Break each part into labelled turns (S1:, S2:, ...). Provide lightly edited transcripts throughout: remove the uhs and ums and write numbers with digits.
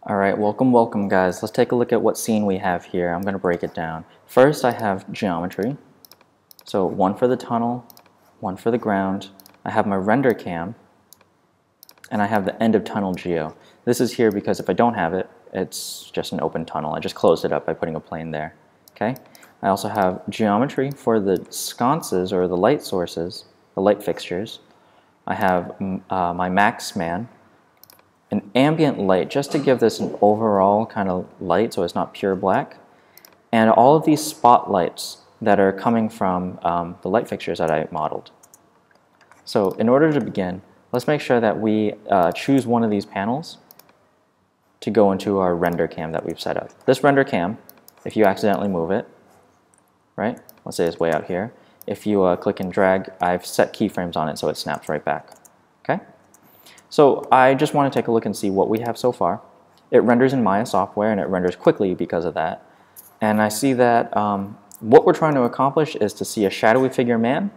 S1: All right, welcome guys. Let's take a look at what scene we have here. I'm going to break it down. First, I have geometry. So one for the tunnel, one for the ground. I have my render cam, and I have the end of tunnel geo. This is here because if I don't have it, it's just an open tunnel. I just closed it up by putting a plane there. Okay. I also have geometry for the sconces or the light sources, the light fixtures. I have my max man. An ambient light, just to give this an overall kind of light so it's not pure black. And all of these spotlights that are coming from the light fixtures that I modeled. So in order to begin, let's make sure that we choose one of these panels to go into our render cam that we've set up. This render cam, if you accidentally move it, right? Let's say it's way out here. If you click and drag, I've set keyframes on it so it snaps right back. Okay? So I just want to take a look and see what we have so far. It renders in Maya software and it renders quickly because of that. And I see that what we're trying to accomplish is to see a shadowy figure man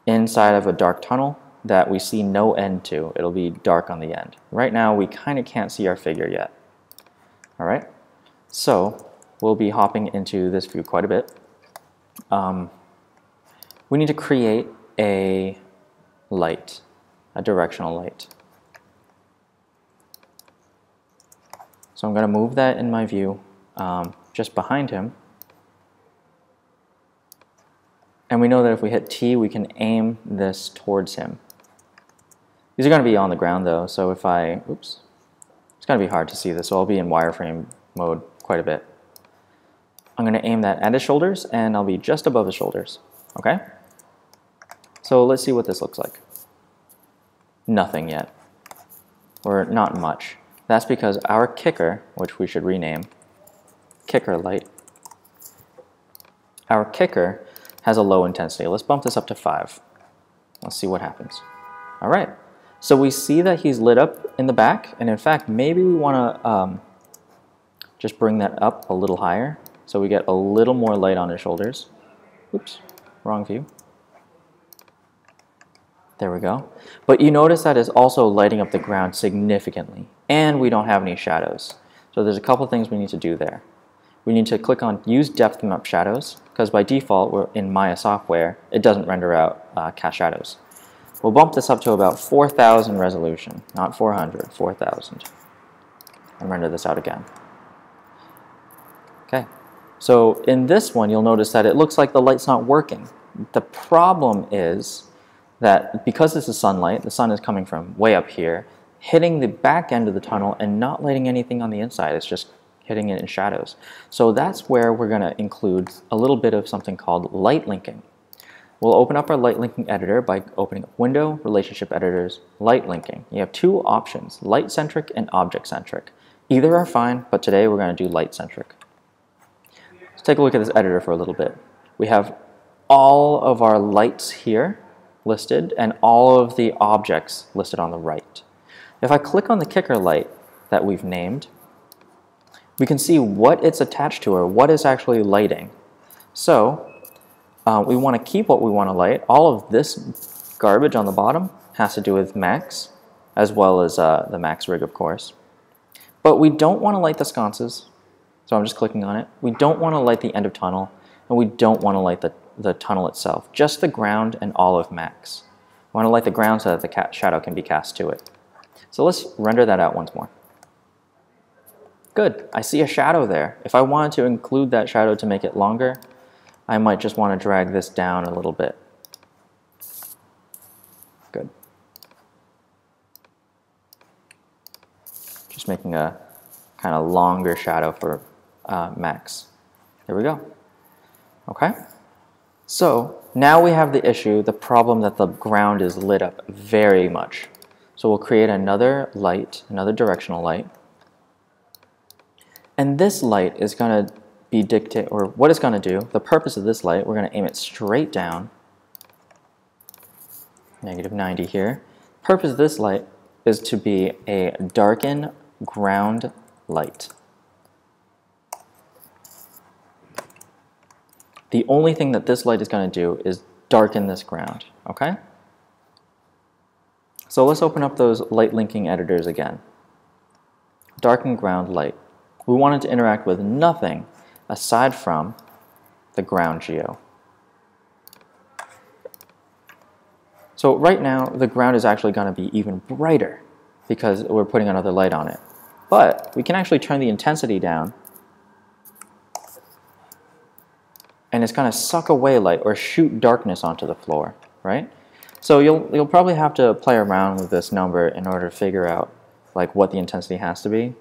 S1: inside of a dark tunnel that we see no end to. It'll be dark on the end. Right now we kind of can't see our figure yet. All right, so we'll be hopping into this view quite a bit. We need to create a light, a directional light. So I'm going to move that in my view just behind him. And we know that if we hit T, we can aim this towards him. These are going to be on the ground though, so if I, oops, it's going to be hard to see this, so I'll be in wireframe mode quite a bit. I'm going to aim that at his shoulders, and I'll be just above his shoulders, okay? So let's see what this looks like. Nothing yet, or not much. That's because our kicker, which we should rename kicker light, our kicker has a low intensity. Let's bump this up to 5. Let's see what happens. All right, so we see that he's lit up in the back, and in fact, maybe we want to just bring that up a little higher so we get a little more light on his shoulders. Oops, wrong view. There we go. But you notice that it's also lighting up the ground significantly, and we don't have any shadows. So there's a couple things we need to do there. We need to click on Use Depth Map Shadows, because by default, we're in Maya software, it doesn't render out cast shadows. We'll bump this up to about 4,000 resolution, not 400, 4,000. And render this out again. Okay, so in this one, you'll notice that it looks like the light's not working. The problem is that because this is sunlight, the sun is coming from way up here, hitting the back end of the tunnel and not lighting anything on the inside. It's just hitting it in shadows. So that's where we're going to include a little bit of something called light linking. We'll open up our light linking editor by opening up Window, Relationship Editors, Light Linking. You have two options, light-centric and object-centric. Either are fine, but today we're going to do light-centric. Let's take a look at this editor for a little bit. We have all of our lights here listed and all of the objects listed on the right. If I click on the kicker light that we've named, we can see what it's attached to or what it's actually lighting. So we want to keep what we want to light. All of this garbage on the bottom has to do with max, as well as the max rig, of course. But we don't want to light the sconces, so I'm just clicking on it. We don't want to light the end of tunnel, and we don't want to light the tunnel itself, just the ground and all of max. We want to light the ground so that the shadow can be cast to it. So let's render that out once more. Good, I see a shadow there. If I wanted to include that shadow to make it longer, I might just want to drag this down a little bit. Good. Just making a kind of longer shadow for max. There we go. Okay. So now we have the issue, the problem that the ground is lit up very much. So we'll create another light, another directional light. And this light is going to be dictate, or what it's going to do, the purpose of this light, we're going to aim it straight down, -90 here. Purpose of this light is to be a darken ground light. The only thing that this light is going to do is darken this ground, okay? So let's open up those light linking editors again. darken ground light. We want it to interact with nothing aside from the ground geo. So right now, the ground is actually going to be even brighter because we're putting another light on it. But we can actually turn the intensity down, and it's going to suck away light or shoot darkness onto the floor, right? So you'll probably have to play around with this number in order to figure out like what the intensity has to be.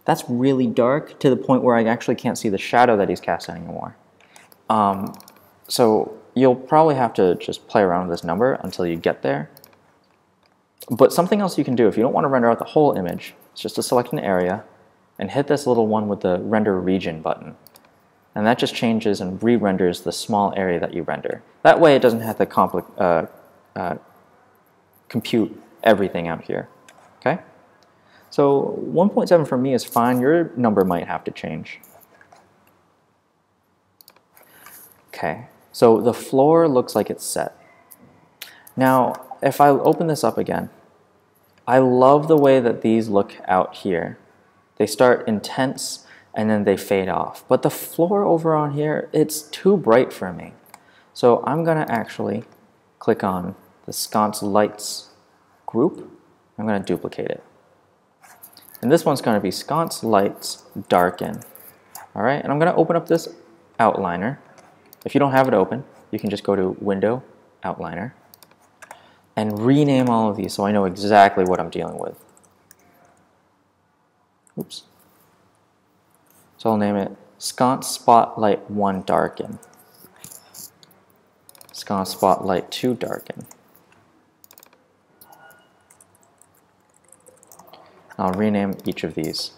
S1: That's really dark to the point where I actually can't see the shadow that he's casting anymore. So you'll probably have to just play around with this number until you get there. But something else you can do if you don't want to render out the whole image is just to select an area and hit this little one with the render region button. And that just changes and re-renders the small area that you render. That way it doesn't have to compute everything out here. Okay? So 1.7 for me is fine. Your number might have to change. Okay, so the floor looks like it's set. Now, if I open this up again, I love the way that these look out here. They start intense and then they fade off. But the floor over on here, it's too bright for me. So I'm going to actually click on the sconce lights group. I'm going to duplicate it. And this one's going to be sconce lights darken. All right, and I'm going to open up this outliner. If you don't have it open, you can just go to Window, Outliner, and rename all of these so I know exactly what I'm dealing with. Oops. So I'll name it Sconce Spotlight 1 Darken, Sconce Spotlight 2 Darken. I'll rename each of these.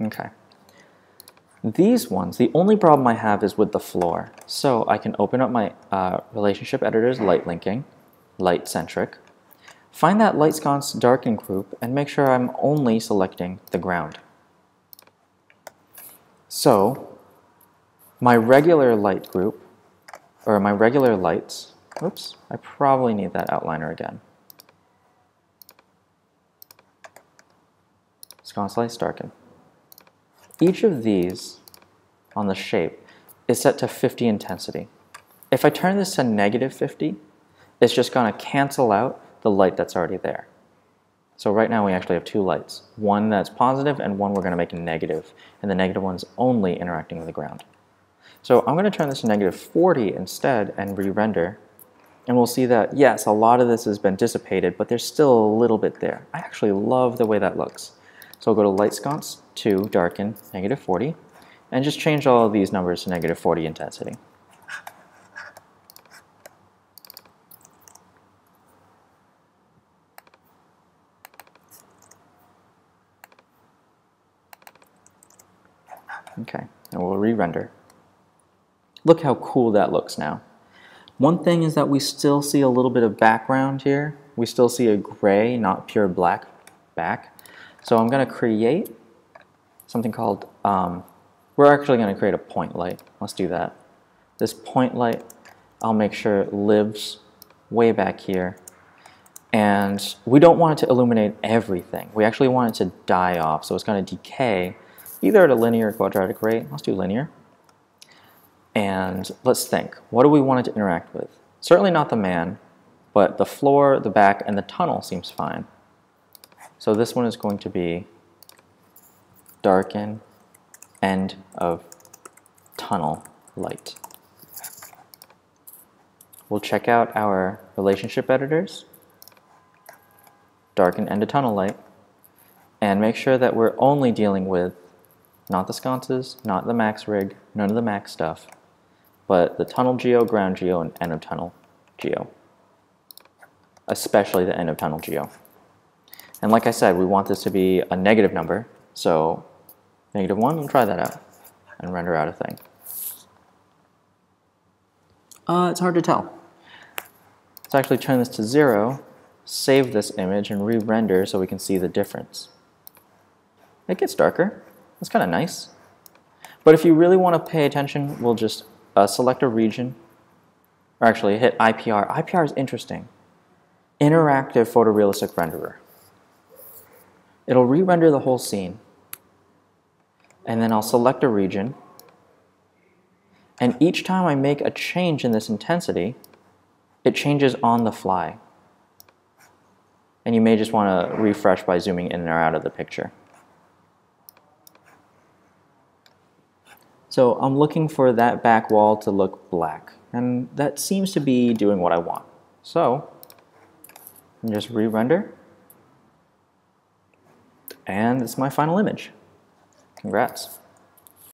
S1: Okay. These ones, the only problem I have is with the floor. So I can open up my relationship editor's light linking, light centric, find that light sconce darken group, and make sure I'm only selecting the ground. So my regular light group, or my regular lights, oops, I probably need that outliner again. Sconce lights darken. Each of these on the shape is set to 50 intensity. If I turn this to negative 50, it's just going to cancel out the light that's already there. So right now we actually have two lights, one that's positive and one we're going to make negative, and the negative one's only interacting with the ground. So I'm going to turn this to negative 40 instead and re-render, and we'll see that yes, a lot of this has been dissipated, but there's still a little bit there. I actually love the way that looks. So I'll go to light sconce 2 darken negative 40 and just change all of these numbers to negative 40 intensity. Okay, and we'll re-render. Look how cool that looks now. One thing is that we still see a little bit of background here. We still see a gray, not pure black back. So I'm going to create something called, we're actually going to create a point light. Let's do that. This point light, I'll make sure it lives way back here. And we don't want it to illuminate everything. We actually want it to die off. So it's going to decay either at a linear or quadratic rate. Let's do linear. And let's think. What do we want it to interact with? Certainly not the man, but the floor, the back, and the tunnel seems fine. So this one is going to be darken end of tunnel light. We'll check out our relationship editors, darken end of tunnel light, and make sure that we're only dealing with not the sconces, not the max rig, none of the max stuff, but the tunnel geo, ground geo, and end of tunnel geo, especially the end of tunnel geo. And like I said, we want this to be a negative number, so -1, we'll try that out and render out a thing. It's hard to tell. Let's actually turn this to 0, save this image, and re-render so we can see the difference. It gets darker. That's kind of nice. But if you really want to pay attention, we'll just select a region, or actually hit IPR. IPR is interesting. interactive photorealistic renderer. It'll re-render the whole scene, and then I'll select a region, and each time I make a change in this intensity, it changes on the fly. And you may just want to refresh by zooming in or out of the picture. So I'm looking for that back wall to look black, and that seems to be doing what I want. So I can just re-render, and it's my final image. Congrats.